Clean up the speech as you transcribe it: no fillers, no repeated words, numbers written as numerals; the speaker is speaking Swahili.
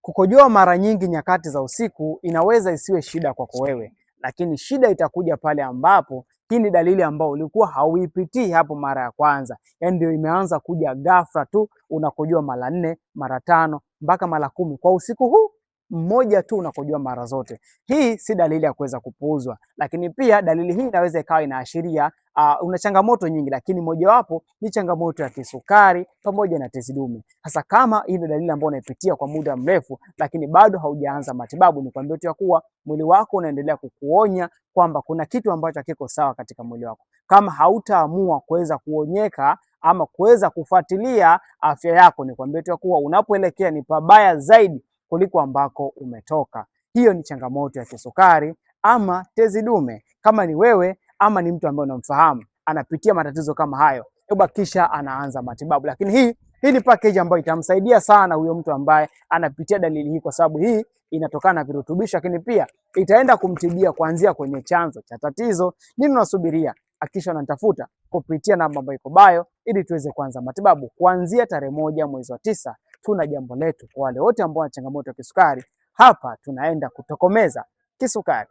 Kukojoa mara nyingi nyakati za usiku inaweza isiwe shida kwako wewe, lakini shida itakuja pale ambapo hii ni dalili ambayo ulikuwa hauipitii hapo mara ya kwanza, yaani ndio imeanza kuja ghafla tu, unakojoa mara 4, mara 5 mpaka mara 10 kwa usiku huu mmoja tu, unakojoa mara zote. Hii si dalili ya kuweza kupuuzwa, lakini pia dalili hii inaweza ikawa inaashiria una changamoto nyingi, lakini mojawapo ni changamoto ya kisukari pamoja na tezi dume. Sasa kama hii ni dalili ambayo unaipitia kwa muda mrefu, lakini bado haujaanza matibabu, ni kwambia tu ya kuwa mwili wako unaendelea kukuonya kwamba kuna kitu ambacho hakiko sawa katika mwili wako. Kama hautaamua kuweza kuonyeka ama kuweza kufuatilia afya yako, ni kwambia tu ya kuwa unapoelekea ni pabaya zaidi kuliko ambako umetoka. Hiyo ni changamoto ya kisukari ama tezi dume. Kama ni wewe ama ni mtu ambaye unamfahamu anapitia matatizo kama hayo, hebu kisha anaanza matibabu. Lakini hii ni package ambayo itamsaidia sana huyo mtu ambaye anapitia dalili hii, kwa sababu hii inatokana na virutubisho, lakini pia itaenda kumtibia kuanzia kwenye chanzo cha tatizo. Nini unasubiria? Hakikisha unanitafuta kupitia namba ambayo iko bio ili tuweze kuanza matibabu kuanzia tarehe 1 mwezi wa 9. Tuna jambo letu kwa wale wote ambao wana changamoto ya kisukari. Hapa tunaenda kutokomeza kisukari.